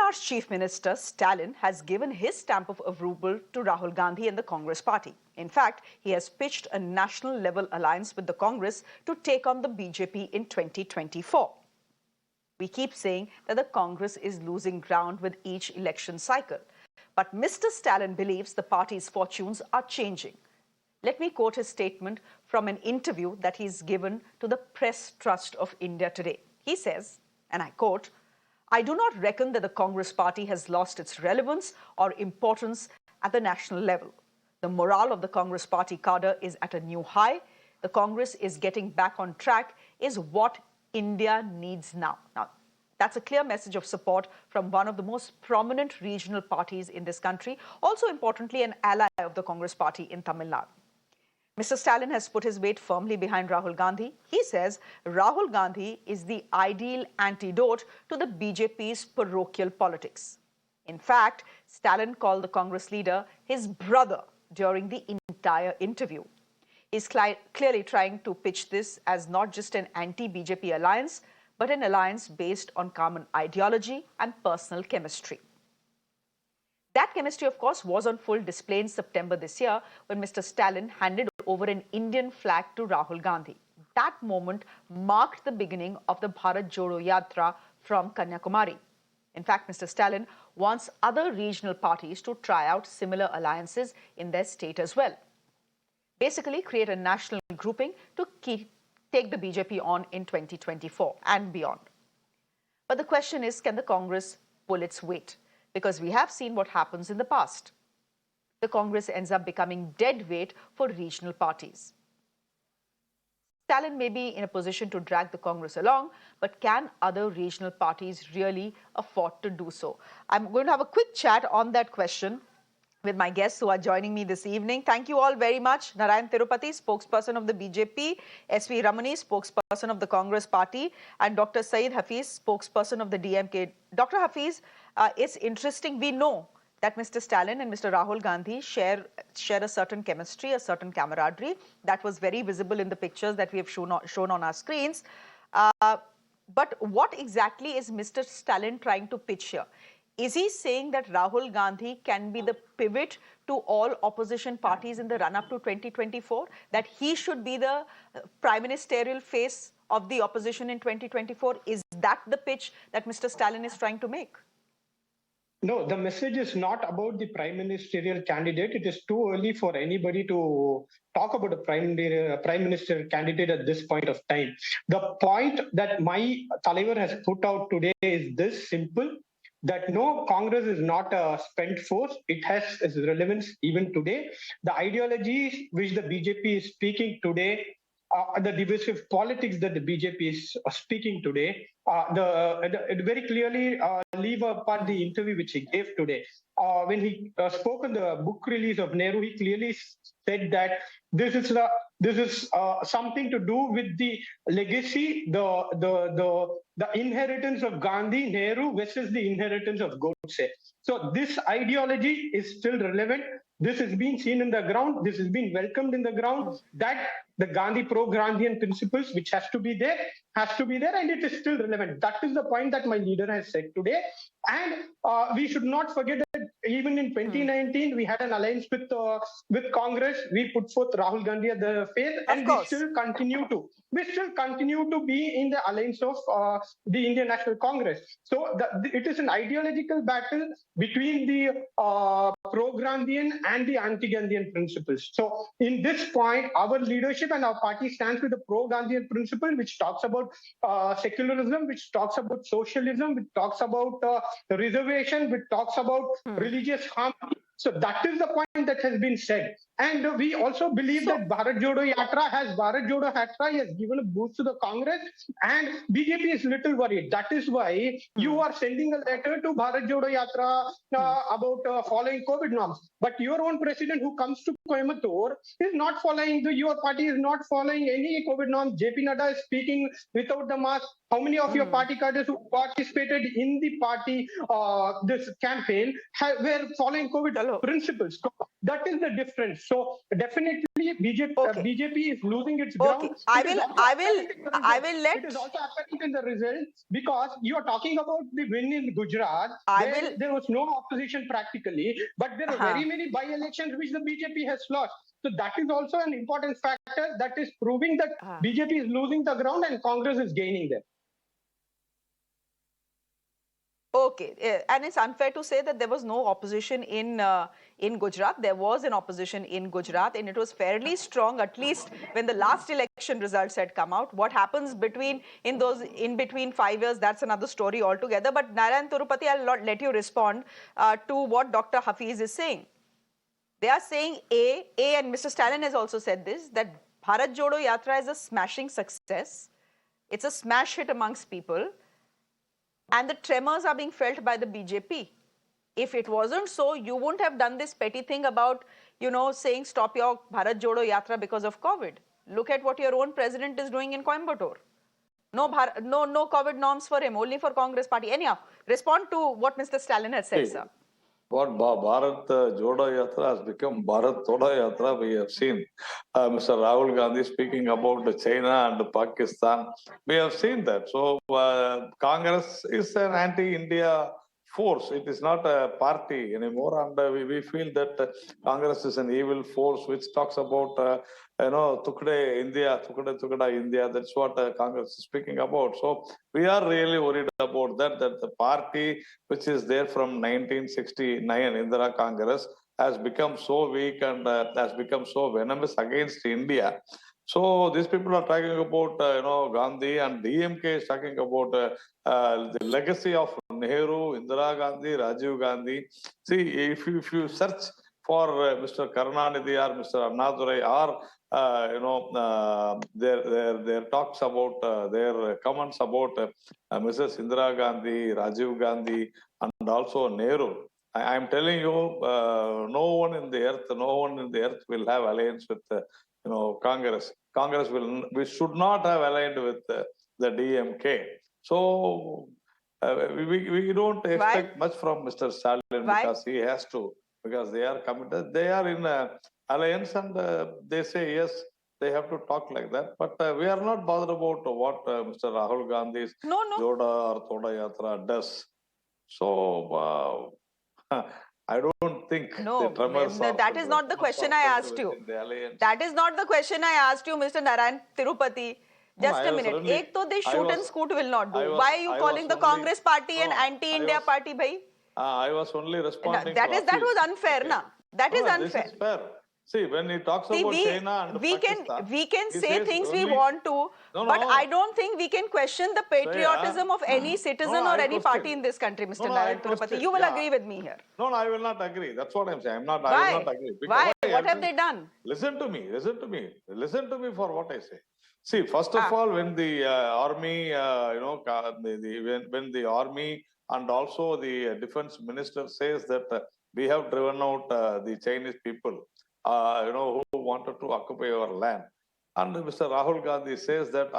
Nara's Chief Minister, Stalin, has given his stamp of approval to Rahul Gandhi and the Congress party. In fact, he has pitched a national-level alliance with the Congress to take on the BJP in 2024. We keep saying that the Congress is losing ground with each election cycle. But Mr. Stalin believes the party's fortunes are changing. Let me quote his statement from an interview that he's given to the Press Trust of India today. He says, and I quote, "I do not reckon that the Congress party has lost its relevance or importance at the national level. The morale of the Congress party cadre is at a new high. The Congress is getting back on track is what India needs now." Now, that's a clear message of support from one of the most prominent regional parties in this country, also importantly an ally of the Congress party in Tamil Nadu. Mr. Stalin has put his weight firmly behind Rahul Gandhi. He says Rahul Gandhi is the ideal antidote to the BJP's parochial politics. In fact, Stalin called the Congress leader his brother during the entire interview. He's clearly trying to pitch this as not just an anti-BJP alliance, but an alliance based on common ideology and personal chemistry. That chemistry, of course, was on full display in September this year when Mr. Stalin handed over an Indian flag to Rahul Gandhi. That moment marked the beginning of the Bharat Jodo Yatra from Kanyakumari. In fact, Mr. Stalin wants other regional parties to try out similar alliances in their state as well. Basically, create a national grouping to take the BJP on in 2024 and beyond. But the question is, can the Congress pull its weight? Because we have seen what happens in the past. The Congress ends up becoming dead weight for regional parties. Stalin may be in a position to drag the Congress along, but can other regional parties really afford to do so? I'm going to have a quick chat on that question with my guests who are joining me this evening. Thank you all very much. Narayanan Thirupathy, spokesperson of the BJP, S V Ramani, spokesperson of the Congress party, and Dr. Syed Hafeez, spokesperson of the DMK. Dr. Hafeez, it's interesting. We know that Mr. Stalin and Mr. Rahul Gandhi share a certain chemistry, a certain camaraderie. That was very visible in the pictures that we have shown on our screens. But what exactly is Mr. Stalin trying to pitch here? Is he saying that Rahul Gandhi can be the pivot to all opposition parties in the run-up to 2024? That he should be the prime ministerial face of the opposition in 2024? Is that the pitch that Mr. Stalin is trying to make? No, the message is not about the prime ministerial candidate. It is too early for anybody to talk about a prime ministerial candidate at this point of time. The point that my Talivar has put out today is this simple, that no, Congress is not a spent force. It has its relevance even today. The ideologies which the BJP is speaking today, the divisive politics that the BJP is speaking today, very clearly leave apart the interview which he gave today. When he spoke on the book release of Nehru, he clearly said that this is something to do with the legacy, the inheritance of Gandhi, Nehru versus the inheritance of Godse. So this ideology is still relevant. This has been seen in the ground. This has been welcomed in the ground. That the Gandhi pro-Gandhian principles, which has to be there, and it is still relevant. That is the point that my leader has said today. And we should not forget that even in 2019, we had an alliance with Congress. We put forth Rahul Gandhi at the face, and we still continue to be in the alliance of the Indian National Congress. So it is an ideological battle between the pro-Gandhian and the anti-Gandhian principles. So in this point, our leadership and our party stands with the pro-Gandhian principle, which talks about secularism, which talks about socialism, which talks about reservation, which talks about religious harmony. So that is the point that has been said. And we also believe that Bharat Jodo Yatra has given a boost to the Congress, and BJP is little worried. That is why you are sending a letter to Bharat Jodo Yatra about following COVID norms. But your own president who comes to Coimbatore is not following, your party is not following any COVID norms. JP Nadda is speaking without the mask. How many of your party cadres who participated in the party this campaign were following COVID principles? That is the difference. So definitely BJP is losing its Okay, ground. It is also apparent in the I results. will let, It is also apparent in the results because you are talking about the win in Gujarat, I where will, there was no opposition practically, but there are very many by-elections which the BJP has lost. So that is also an important factor that is proving that BJP is losing the ground and Congress is gaining them. okay, and it's unfair to say that there was no opposition in Gujarat. There was an opposition in Gujarat, and it was fairly strong. At least when the last election results had come out. What happens in between 5 years? That's another story altogether. But Narayan Thirupathy, I'll not let you respond to what Dr. Hafeez is saying. They are saying and Mr. Stalin has also said this, that Bharat Jodo Yatra is a smashing success. It's a smash hit amongst people. And the tremors are being felt by the BJP. If it wasn't so, you wouldn't have done this petty thing about, saying stop your Bharat Jodo Yatra because of COVID. Look at what your own president is doing in Coimbatore. No COVID norms for him, only for Congress party. Anyhow, respond to what Mr. Stalin has said, sir. What Bharat Jodo Yatra has become Bharat Jodo Yatra, we have seen Mr. Rahul Gandhi speaking about China and Pakistan. We have seen that. So Congress is an anti-India force. It is not a party anymore. And we feel that Congress is an evil force which talks about Tukde India, Tukda India. That's what Congress is speaking about. So we are really worried about that the party which is there from 1969, Indira Congress, has become so weak and has become so venomous against India. So these people are talking about Gandhi, and DMK is talking about the legacy of Nehru, Indira Gandhi, Rajiv Gandhi. See, if you search for Mr. Karunanidhi or Mr. Annadurai or their talks about their comments about Mrs. Indira Gandhi, Rajiv Gandhi, and also Nehru. I am telling you, no one in the earth will have alliance with Congress. We should not have aligned with the DMK. So we don't expect much from Mr. Stalin because he has to, because they are committed. They are in alliance, and they say yes, they have to talk like that. But we are not bothered about what Mr. Rahul Gandhi's Joda or Toda Yatra does. So I don't think the tremors that is not the question I asked you. That is not the question I asked you, Mr. Narayan Thirupathy. Just a minute. Ek to they shoot and scoot will not do. Why are you calling the Congress party an anti-India party, bhai? I was only responding. That was unfair, na? That is unfair. This is fair. See, when he talks about China and Pakistan, we can say things we want to, but I don't think we can question the patriotism of any citizen or any party in this country, Mr. Narayan Thirupathy. You will agree with me here. No, I will not agree. That's what I'm saying. I will not agree. Why? What have they done? Listen to me. Listen to me for what I say. See, first of all, when the army, when the army and also the defense minister says that we have driven out the Chinese people, who wanted to occupy our land. And Mr. Rahul Gandhi says that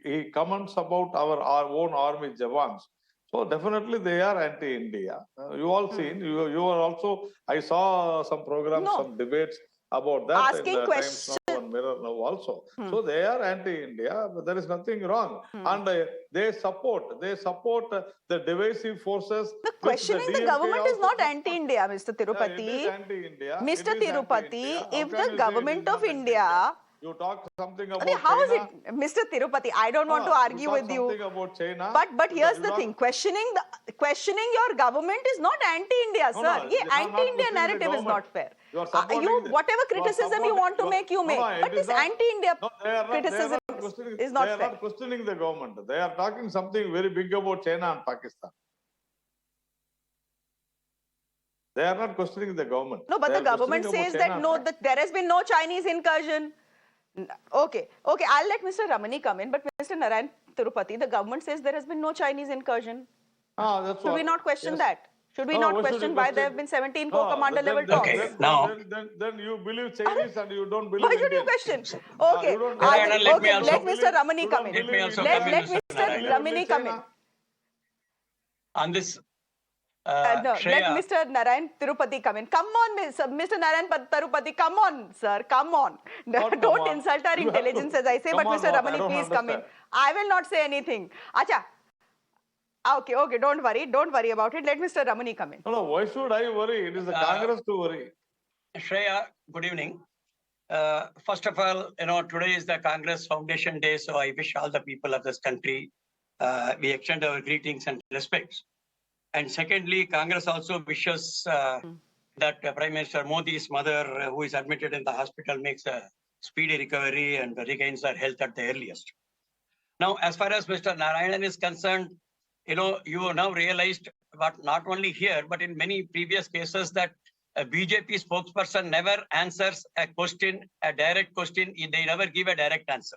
he comments about our own army Jawans. So definitely they are anti-India. You all seen, you are also, I saw some programs, some debates about that. Asking questions. Mirror now also. So they are anti-India, but there is nothing wrong. And they support the divisive forces. The questioning the government is not anti-India, Mr. Thirupathy. It is anti-India. Mr. Thirupathy, if the government of India... You talk something about how China. is it, Mr. Thirupathy? I don't want to argue with you. About China, but here's the thing: questioning your government is not anti-India, sir. This anti-India narrative is not fair. Whatever criticism you want to make, you make. But this anti-India criticism is not fair. They are not questioning the government. They are talking something very big about China and Pakistan. They are not questioning the government. No, but the government says that that there has been no Chinese incursion. Okay, I'll let Mr. Ramani come in, but Mr. Narayan Thirupathy, the government says there has been no Chinese incursion. Should we not question that? Should we not question why there have been 17 co-commander level talks? Then you believe Chinese and you don't believe Why should you question? Okay, let Mr. Ramani come in. Let Mr. Ramani come in. On this, No, let Shreya, Mr. Narayan Thirupathy come in. Come on, Mr. Narayan Thirupathy, come on, sir, come on. What come Don't on? insult our You have to- intelligence, as I say, come but on, Mr. what? I Ramani, don't please come in. understand. I will not say anything. Acha. Okay, don't worry about it. Let Mr. Ramani come in. No, why should I worry? It is the Congress to worry. Shreya, good evening. First of all, today is the Congress Foundation Day, so I wish all the people of this country, we extend our greetings and respects. And secondly, Congress also wishes that Prime Minister Modi's mother, who is admitted in the hospital, makes a speedy recovery and regains her health at the earliest. Now, as far as Mr. Narayanan is concerned, you have now realized, but not only here, but in many previous cases, that a BJP spokesperson never answers a question, a direct question. They never give a direct answer.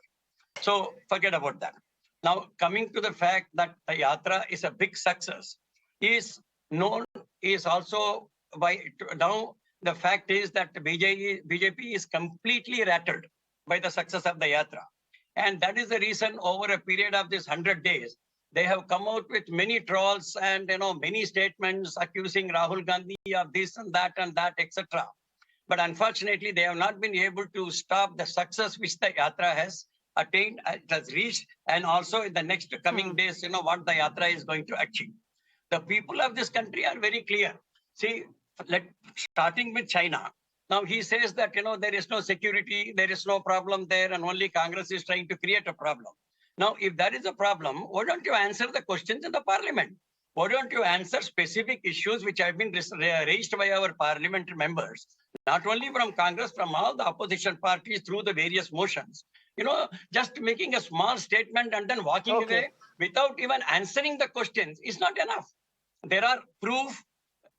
So forget about that. Now, coming to the fact that the Yatra is a big success, is also by now the fact is that the BJP is completely rattled by the success of the Yatra. And that is the reason over a period of this 100 days, they have come out with many trolls and many statements accusing Rahul Gandhi of this and that, etc. But unfortunately, they have not been able to stop the success which the Yatra has attained, it has reached, and also in the next coming days, what the Yatra is going to achieve. The people of this country are very clear. See, starting with China. Now he says that, there is no security, there is no problem there, and only Congress is trying to create a problem. Now, if that is a problem, why don't you answer the questions in the parliament? Why don't you answer specific issues which have been raised by our parliamentary members, not only from Congress, from all the opposition parties through the various motions? Just making a small statement and then walking away without even answering the questions is not enough. There are proof.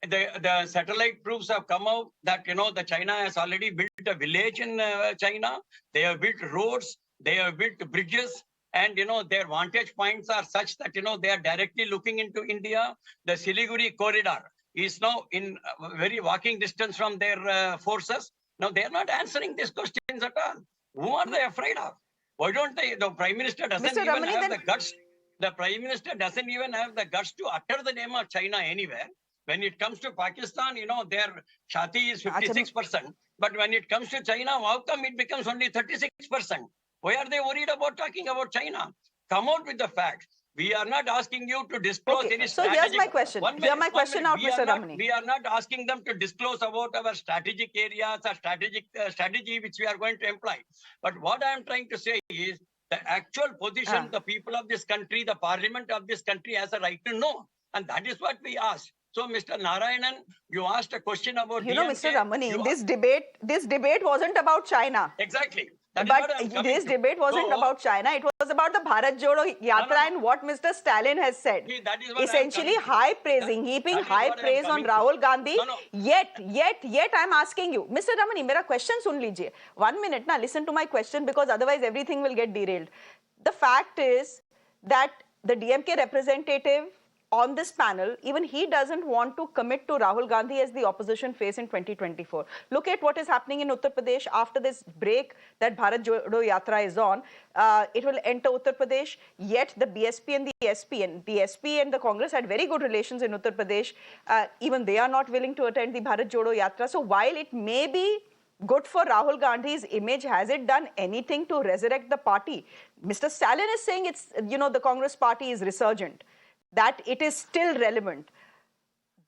The satellite proofs have come out that, the China has already built a village in China. They have built roads. They have built bridges. And, their vantage points are such that, they are directly looking into India. The Siliguri corridor is now in very walking distance from their forces. Now, they are not answering these questions at all. Who are they afraid of? Why don't they? The Prime Minister doesn't even have the guts. The Prime Minister doesn't even have the guts to utter the name of China anywhere. When it comes to Pakistan, their Shati is 56%. But when it comes to China, how come it becomes only 36%? Why are they worried about talking about China? Come out with the facts. We are not asking you to disclose any strategic... So here's my question. Here's my question out, Mr. Ramani. We are not asking them to disclose about our strategic areas or strategy which we are going to employ. But what I am trying to say is the actual position the people of this country, the parliament of this country has a right to know. And that is what we ask. So, Mr. Narayanan, you asked a question about DMK. Mr. Ramani, this debate wasn't about China. Exactly. But this debate wasn't about China. It was about the Bharat Jodo Yatra and what Mr. Stalin has said. See, that is what essentially high praising, heaping high praise on Rahul Gandhi. Yet I'm asking you, Mr. Ramani, mera question sun lijiye. 1 minute, na, listen to my question, because otherwise everything will get derailed. The fact is that the DMK representative on this panel, even he doesn't want to commit to Rahul Gandhi as the opposition face in 2024. Look at what is happening in Uttar Pradesh after this break that Bharat Jodo Yatra is on. It will enter Uttar Pradesh, yet the BSP and the SP and the Congress had very good relations in Uttar Pradesh. Even they are not willing to attend the Bharat Jodo Yatra. So while it may be good for Rahul Gandhi's image, has it done anything to resurrect the party? Mr. Stalin is saying it's, the Congress party is resurgent, that it is still relevant.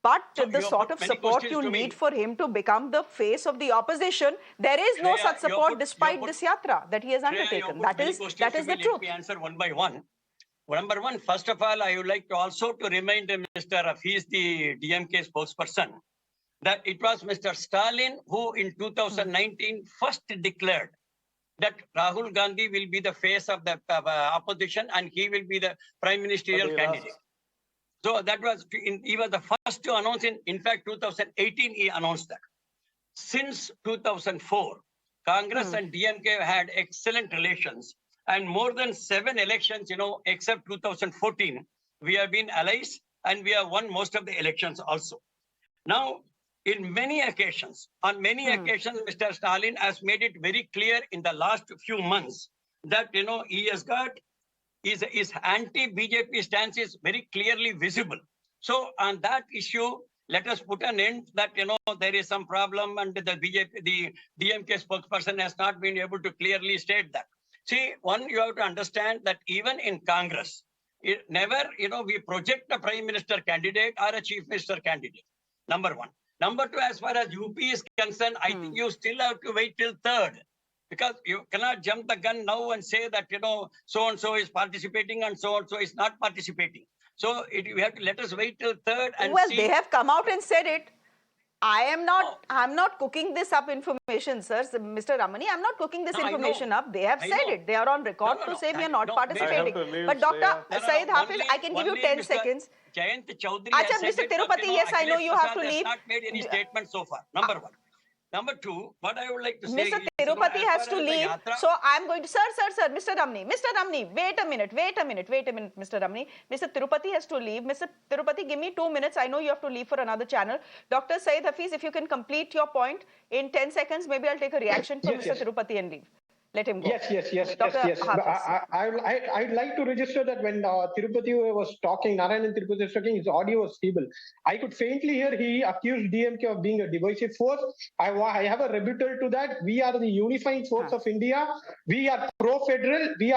But so the sort of support you need for him to become the face of the opposition, there is no such support despite this yatra that he has undertaken. That is the truth. Let me answer one by one. Number one, first of all, I would like to also to remind Mr. Hafeez, the DMK spokesperson, that it was Mr. Stalin who in 2019 first declared that Rahul Gandhi will be the face of the opposition and he will be the prime ministerial candidate. So that was, he was the first to announce in fact, 2018, he announced that. Since 2004, Congress and DMK had excellent relations, and more than 7 elections, except 2014, we have been allies and we have won most of the elections also. Now, in many occasions, Mr. Stalin has made it very clear in the last few months that, he has got his anti-BJP stance is very clearly visible. So on that issue, let us put an end that, there is some problem and the BJP, the DMK spokesperson has not been able to clearly state that. See, one, you have to understand that even in Congress, it never, we project a prime minister candidate or a chief minister candidate. Number one. Number two, as far as UP is concerned, I think you still have to wait till third. Because you cannot jump the gun now and say that, so-and-so is participating and so-and-so is not participating. So we have to let us wait till third and well, see. they have come out and said it. I'm not cooking this up information, sir. Mr. Ramani, I'm not cooking this information up. They have said it. They are on record to say we are not participating. But Dr. Syed Hafeez, I can give you 10 seconds. Jayant Chaudhary Mr. Thirupathy, yes, I know you have to leave. Has not made any statement so far. Number one. Number two, what I would like to say Mr. is, Thirupathy has to leave. So I'm going to, sir, Mr. Ramani, wait a minute, Mr. Ramani. Mr. Thirupathy has to leave. Mr. Thirupathy, give me 2 minutes. I know you have to leave for another channel. Dr. Syed Hafeez, if you can complete your point in 10 seconds, maybe I'll take a reaction from Mr. Thirupathy and leave. Let him go. Yes. Dr. I'd like to register that when Thirupathy was talking, Narayanan Thirupathy was talking, his audio was feeble. I could faintly hear he accused DMK of being a divisive force. I have a rebuttal to that. We are the unifying force of India. We are pro-federal. We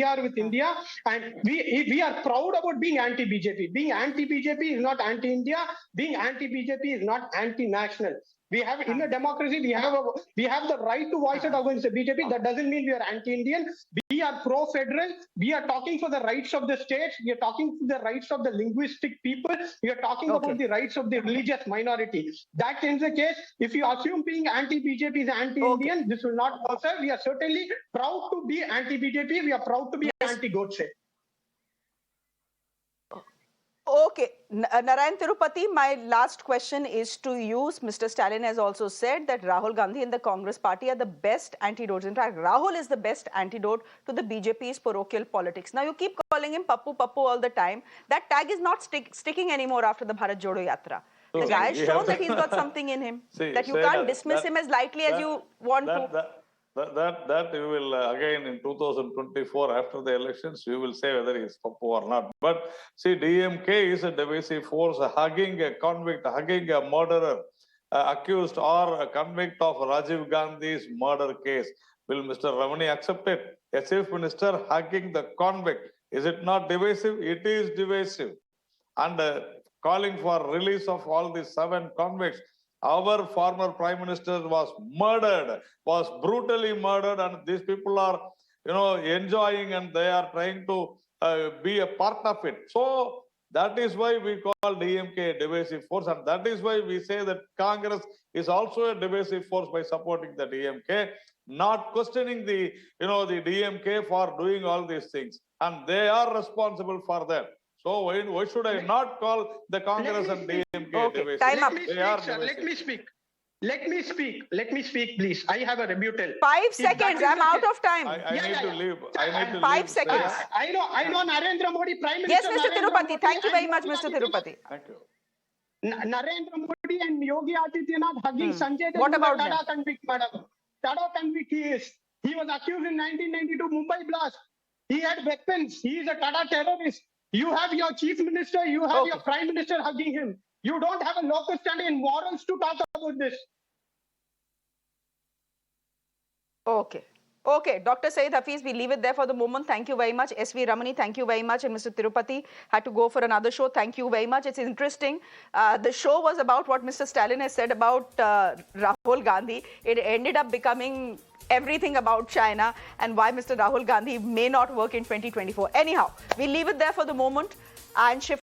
are with India. And we are proud about being anti-BJP. Being anti-BJP is not anti-India. Being anti-BJP is not anti-national. We have, in a democracy, we have the right to voice it against the BJP. That doesn't mean we are anti-Indian. We are pro-federal. We are talking for the rights of the states. We are talking for the rights of the linguistic people. We are talking about the rights of the religious minority. That is the case. If you assume being anti-BJP is anti-Indian, this will not work, sir. We are certainly proud to be anti-BJP. We are proud to be anti-Godse. Okay, Narayan Thirupathy, my last question is to you. Mr. Stalin has also said that Rahul Gandhi and the Congress party are the best antidotes. In fact, Rahul is the best antidote to the BJP's parochial politics. Now, you keep calling him Pappu all the time. That tag is not sticking anymore after the Bharat Jodo Yatra. The guy has shown that he's got something in him, that you can't dismiss him as lightly as you want to. That you will again in 2024 after the elections you will say whether he is Pappu or not. But see, DMK is a divisive force, hugging a convict, hugging a murderer, accused or a convict of Rajiv Gandhi's murder case. Will Mr. Ramani accept it? A chief minister hugging the convict. Is it not divisive? It is divisive. And calling for release of all these 7 convicts. Our former prime minister was murdered, was brutally murdered, and these people are, enjoying and they are trying to be a part of it. So that is why we call DMK a divisive force, and that is why we say that Congress is also a divisive force by supporting the DMK, not questioning the, the DMK for doing all these things, and they are responsible for that. So why should I not call the Congress and DMK divisive? Time up. Let me speak, please. I have a rebuttal. 5 seconds. I'm out of time. I need to leave. I need to 5 leave. seconds. I know Narendra Modi, Prime Minister. Yes, Mr. Thirupathy. Thank you very much, Mr. Thirupathy. Thank you. Narendra Modi and Yogi Adityanath hugging Sanjay. What about Tata convict, madam? Tata convict he was accused in 1992 Mumbai blast. He had weapons. He is a Tata terrorist. You have your chief minister, you have your prime minister hugging him. You don't have a locus standi in morals to talk about this. Okay, Dr. Syed Hafeez, we leave it there for the moment. Thank you very much. S V Ramani, thank you very much. And Mr. Thirupathy had to go for another show. Thank you very much. It's interesting. The show was about what Mr. Stalin has said about Rahul Gandhi. It ended up becoming everything about China and why Mr. Rahul Gandhi may not work in 2024. Anyhow, we leave it there for the moment and shift